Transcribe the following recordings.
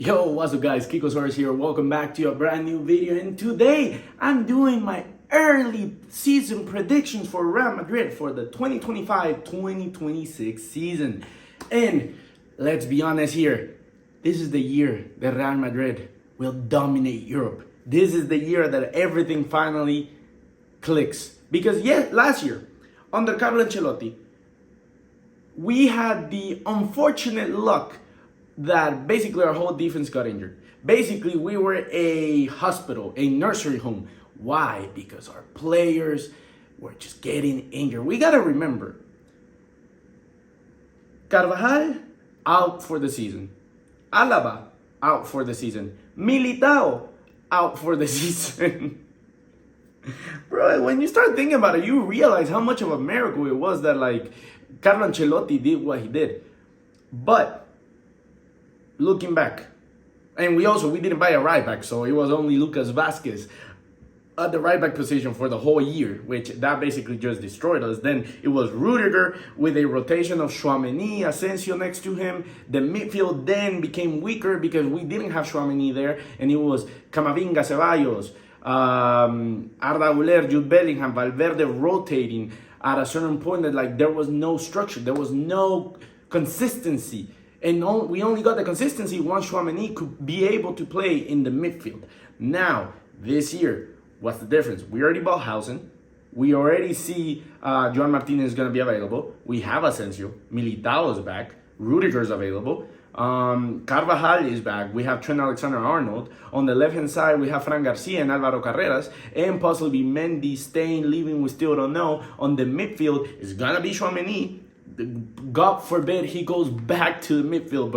Yo, what's up guys, Kikosaurus here, welcome back to a brand new video, and today I'm doing my early season predictions for Real Madrid for the 2025-2026 season. And let's be honest here, this is the year that Real Madrid will dominate Europe. This is the year that everything finally clicks. Because last year, under Carlo Ancelotti, we had the unfortunate luck that basically our whole defense got injured. Basically, we were a hospital, a nursery home. Why? Because our players were just getting injured. We got to remember, Carvajal out for the season. Alaba out for the season. Militao out for the season. Bro, when you start thinking about it, you realize how much of a miracle it was that Carlo Ancelotti did what he did. But looking back, and we didn't buy a right back, so it was only Lucas Vazquez at the right back position for the whole year, which that basically just destroyed us. Then it was Rudiger with a rotation of Tchouaméni, Asensio next to him. The midfield then became weaker because we didn't have Tchouaméni there, and it was Camavinga, Ceballos, Arda Güler, Jude Bellingham, Valverde rotating at a certain point that there was no structure, there was no consistency. And we only got the consistency once Tchouaméni could be able to play in the midfield. Now, this year, what's the difference? We already bought Hausen. We already see Joan Martinez is going to be available. We have Asensio. Militao is back. Rudiger is available. Carvajal is back. We have Trent Alexander-Arnold. On the left-hand side, we have Fran Garcia and Alvaro Carreras. And possibly Mendy staying, leaving, we still don't know. On the midfield, it's going to be Tchouaméni. God forbid he goes back to the midfield,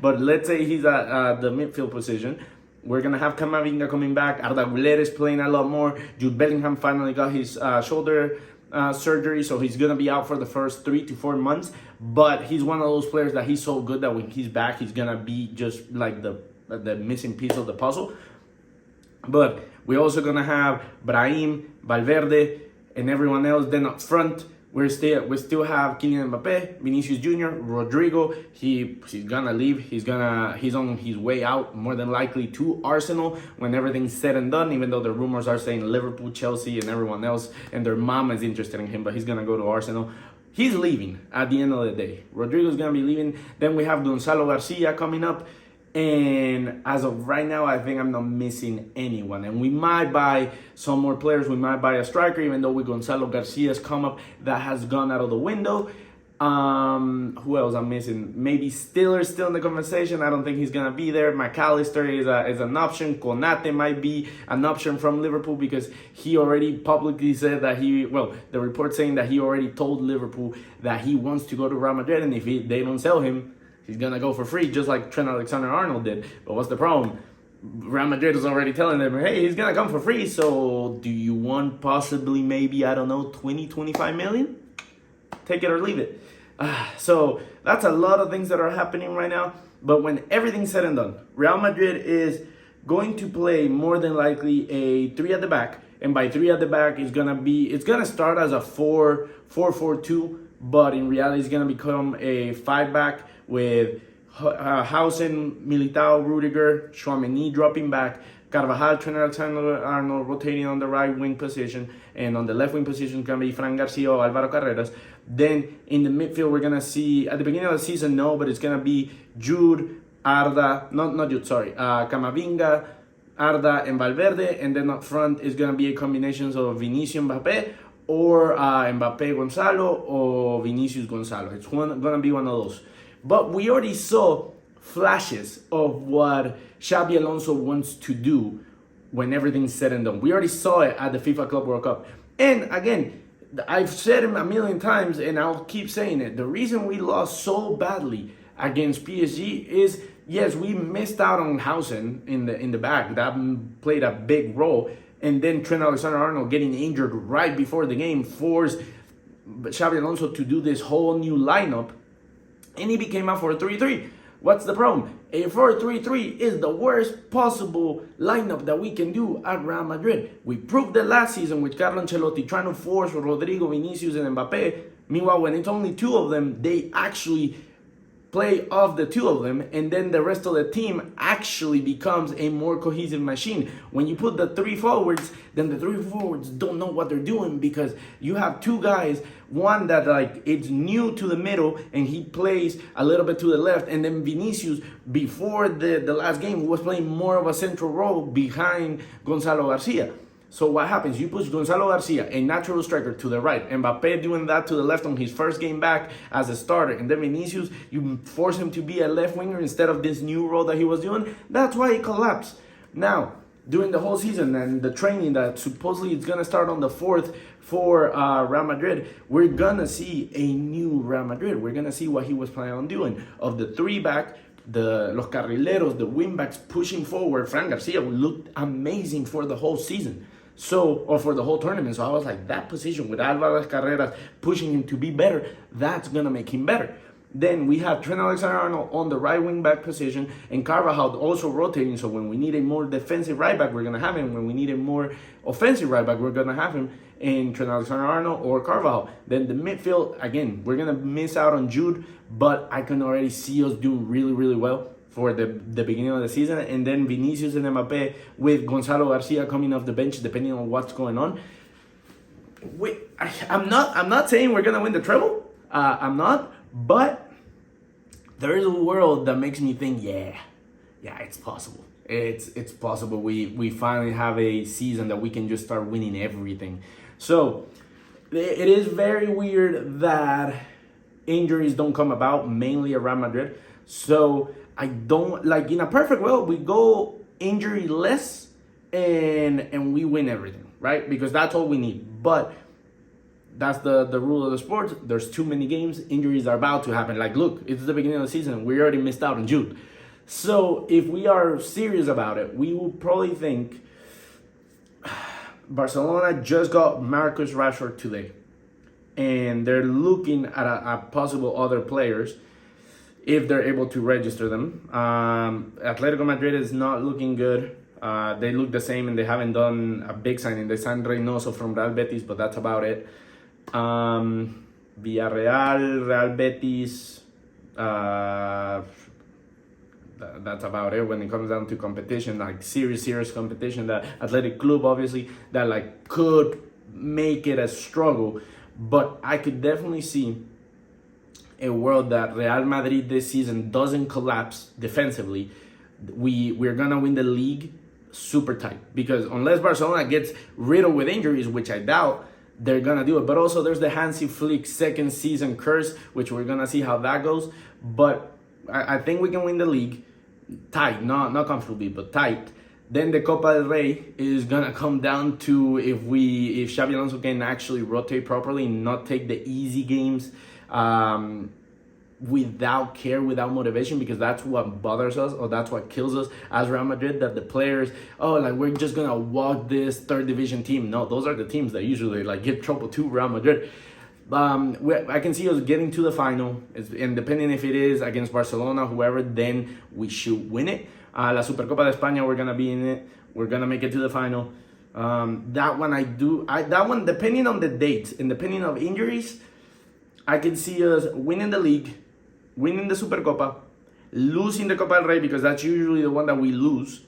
but let's say he's at the midfield position. We're going to have Camavinga coming back. Arda Güler is playing a lot more. Jude Bellingham finally got his shoulder surgery, so he's going to be out for the first 3 to 4 months. But he's one of those players that he's so good that when he's back, he's going to be just like the missing piece of the puzzle. But we're also going to have Brahim, Valverde, and everyone else. Then up front, we still have Kylian Mbappé, Vinicius Jr., Rodrigo. He's gonna leave. He's on his way out, more than likely to Arsenal when everything's said and done. Even though the rumors are saying Liverpool, Chelsea, and everyone else, and their mom is interested in him, but he's gonna go to Arsenal. He's leaving at the end of the day. Rodrigo's gonna be leaving. Then we have Gonzalo Garcia coming up. And as of right now, I think I'm not missing anyone. And we might buy some more players. We might buy a striker, even though with Gonzalo Garcia's come up, that has gone out of the window. Who else I'm missing? Maybe Stiller's still in the conversation. I don't think he's going to be there. McAllister is an option. Konate might be an option from Liverpool because he already publicly said that the report saying that he already told Liverpool that he wants to go to Real Madrid. And if they don't sell him, he's going to go for free, just like Trent Alexander-Arnold did. But what's the problem? Real Madrid is already telling them, hey, he's going to come for free. So do you want possibly maybe, I don't know, 20, 25 million? Take it or leave it. So that's a lot of things that are happening right now. But when everything's said and done, Real Madrid is going to play more than likely a 3 at the back. And by 3 at the back, it's going to start as a 4-4-2. But in reality, it's going to become a 5-back with Hausen, Militao, Rudiger, Tchouaméni dropping back, Carvajal, Trent Alexander-Arnold rotating on the right wing position, and on the left wing position is going to be Fran Garcia or Alvaro Carreras. Then in the midfield, we're going to see, at the beginning of the season, no, but it's going to be Jude, Arda, not Jude, sorry, Camavinga, Arda, and Valverde, and then up front is going to be a combination of Vinicius Mbappé, or Mbappé Gonzalo, or Vinicius Gonzalo. It's going to be one of those. But we already saw flashes of what Xabi Alonso wants to do when everything's said and done. We already saw it at the FIFA Club World Cup. And again, I've said it a million times, and I'll keep saying it. The reason we lost so badly against PSG is, yes, we missed out on Hausen in the back. That played a big role. And then Trent Alexander-Arnold getting injured right before the game forced Xabi Alonso to do this whole new lineup. And he became out for a 3-3. What's the problem? A 4-3-3 is the worst possible lineup that we can do at Real Madrid. We proved it last season with Carlo Ancelotti trying to force Rodrigo, Vinicius, and Mbappé. Meanwhile, when it's only 2 of them, they actually play off the two of them, and then the rest of the team actually becomes a more cohesive machine. When you put the three forwards, then the three forwards don't know what they're doing, because you have two guys, one that like it's new to the middle and he plays a little bit to the left, and then Vinicius before the last game was playing more of a central role behind Gonzalo Garcia. So what happens? You push Gonzalo Garcia, a natural striker, to the right. Mbappe doing that to the left on his first game back as a starter. And then Vinicius, you force him to be a left winger instead of this new role that he was doing. That's why he collapsed. Now, during the whole season and the training that supposedly is going to start on the 4th for Real Madrid, we're going to see a new Real Madrid. We're going to see what he was planning on doing. Of the three back, los carrileros, the wingbacks pushing forward, Fran Garcia looked amazing for the whole season. Or for the whole tournament. So I was like, that position with Alvarez Carreras pushing him to be better, that's going to make him better. Then we have Trent Alexander-Arnold on the right wing back position, and Carvajal also rotating. So when we need a more defensive right back, we're going to have him. When we need a more offensive right back, we're going to have him in Trent Alexander-Arnold or Carvajal. Then the midfield, again, we're going to miss out on Jude, but I can already see us doing really, really well for the beginning of the season. And then Vinicius and Mbappe with Gonzalo Garcia coming off the bench, depending on what's going on. I'm not saying we're gonna win the treble. I'm not, but there is a world that makes me think, yeah, it's possible. It's possible. We finally have a season that we can just start winning everything. So it is very weird that injuries don't come about, mainly at Real Madrid. So I don't, like, in a perfect world, we go injury less and we win everything, right? Because that's all we need. But that's the rule of the sport. There's too many games. Injuries are about to happen. Like, look, it's the beginning of the season. We already missed out in June. So if we are serious about it, we will probably think Barcelona just got Marcus Rashford today, and they're looking at possible other players if they're able to register them. Atletico Madrid is not looking good. They look the same, and they haven't done a big signing. They signed Reynoso from Real Betis, but that's about it. Villarreal, Real Betis, that's about it when it comes down to competition, like serious competition. That Athletic Club, obviously, that like could make it a struggle, but I could definitely see a world that Real Madrid this season doesn't collapse defensively. We're gonna win the league super tight, because unless Barcelona gets riddled with injuries, which I doubt, they're gonna do it. But also there's the Hansi Flick second season curse, which we're gonna see how that goes. But I think we can win the league tight, not comfortably, but tight. Then the Copa del Rey is gonna come down to if Xabi Alonso can actually rotate properly and not take the easy games without care, without motivation, because that's what bothers us, or that's what kills us as Real Madrid, that the players, we're just gonna walk this third division team. No, those are the teams that usually like get trouble to Real Madrid. I can see us getting to the final, and depending if it is against Barcelona, whoever, then we should win it. La Supercopa de España, we're gonna be in it. We're gonna make it to the final. That one, depending on the dates and depending on injuries, I can see us winning the league, winning the Supercopa, losing the Copa del Rey, because that's usually the one that we lose.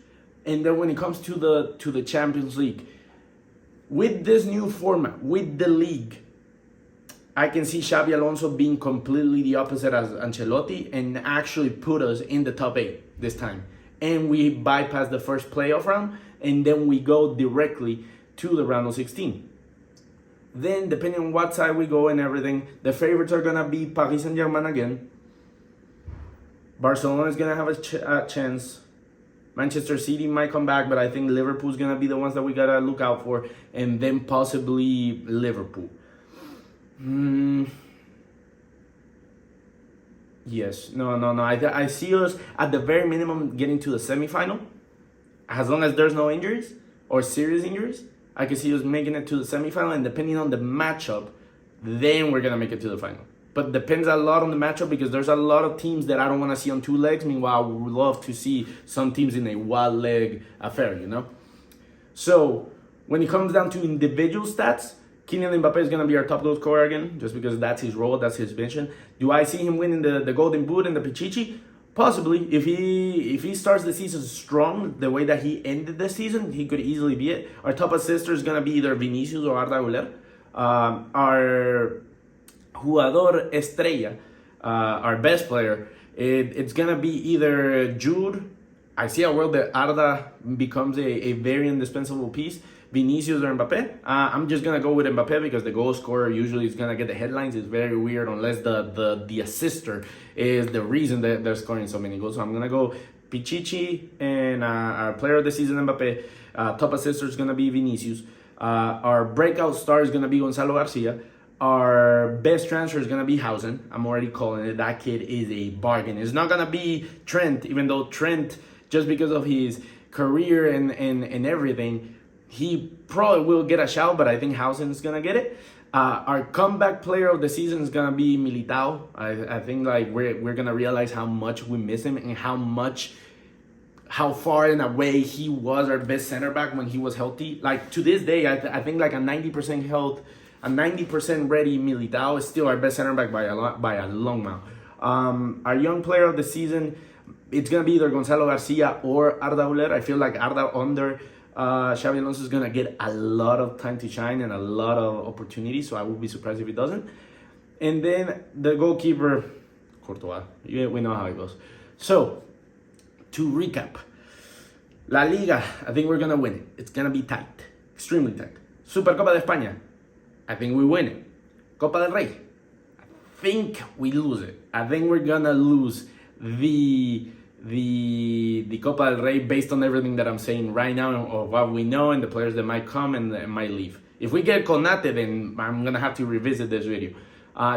And then when it comes to the Champions League, with this new format, with the league, I can see Xabi Alonso being completely the opposite as Ancelotti and actually put us in the top 8 this time. And we bypass the first playoff round, and then we go directly to the round of 16. Then, depending on what side we go and everything, the favorites are going to be Paris Saint-Germain again. Barcelona is going to have a chance. Manchester City might come back, but I think Liverpool's going to be the ones that we got to look out for. And then possibly Liverpool. Yes. No. I see us at the very minimum getting to the semifinal. As long as there's no injuries or serious injuries, I can see us making it to the semifinal, and depending on the matchup, then we're going to make it to the final. But depends a lot on the matchup, because there's a lot of teams that I don't want to see on 2 legs. Meanwhile, we would love to see some teams in a 1-leg affair, you know? So when it comes down to individual stats, Kylian Mbappe is going to be our top goal scorer again, just because that's his role, that's his mission. Do I see him winning the Golden Boot and the Pichichi? Possibly. If he starts the season strong, the way that he ended the season, he could easily be it. Our top assister is going to be either Vinicius or Arda Güler. Our jugador estrella, our best player, it's going to be either Jude. I see a world that Arda becomes a very indispensable piece. Vinicius or Mbappe. I'm just gonna go with Mbappe because the goal scorer usually is gonna get the headlines. It's very weird unless the assister is the reason that they're scoring so many goals. So I'm gonna go Pichichi and our player of the season Mbappe. Top assister is gonna be Vinicius. Our breakout star is gonna be Gonzalo Garcia. Our best transfer is gonna be Hausen. I'm already calling it. That kid is a bargain. It's not gonna be Trent, even though Trent, just because of his career and everything, he probably will get a shout, but I think Hausen's gonna get it. Our comeback player of the season is gonna be Militao. I think like we're gonna realize how much we miss him and how far and away he was our best center back when he was healthy. Like to this day, I think like a 90% health, a 90% ready Militao is still our best center back by a long mile. Our young player of the season, it's gonna be either Gonzalo Garcia or Arda Güler. I feel like Arda under Xabi Alonso is gonna get a lot of time to shine and a lot of opportunities, so I would be surprised if he doesn't. And then the goalkeeper, Courtois. Yeah, we know how it goes. So, to recap, La Liga, I think we're gonna win it. It's gonna be tight, extremely tight. Supercopa de España, I think we win it. Copa del Rey, I think we lose it. I think we're gonna lose the Copa del Rey based on everything that I'm saying right now or what we know and the players that might come and might leave. If we get Konate, then I'm going to have to revisit this video.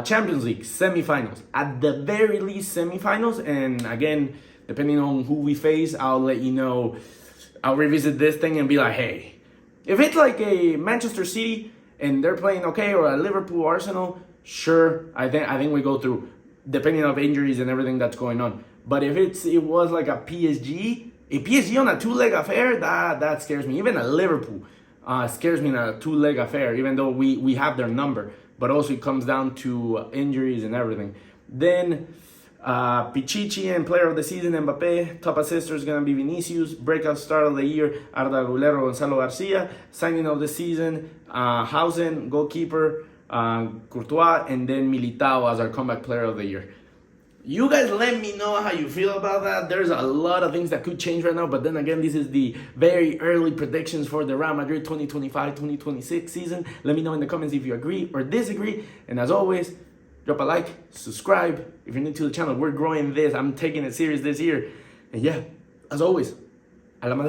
Champions League, semifinals. At the very least, semifinals. And again, depending on who we face, I'll let you know. I'll revisit this thing and be like, hey, if it's like a Manchester City and they're playing okay, or a Liverpool, Arsenal, sure, I think we go through, depending on injuries and everything that's going on. But if it was like a PSG on a two-leg affair, that scares me. Even a Liverpool scares me in a two-leg affair, even though we have their number. But also it comes down to injuries and everything. Then Pichichi and player of the season, Mbappe. Top assister is going to be Vinicius. Breakout star of the year, Arda Güler, Gonzalo Garcia. Signing of the season, Hausen. Goalkeeper, Courtois. And then Militao as our comeback player of the year. You guys let me know how you feel about that. There's a lot of things that could change right now, but then again, this is the very early predictions for the Real Madrid 2025-2026 season. Let me know in the comments if you agree or disagree. And as always, drop a like, subscribe if you're new to the channel. We're growing this. I'm taking it serious this year. And yeah, as always, a la Madrid.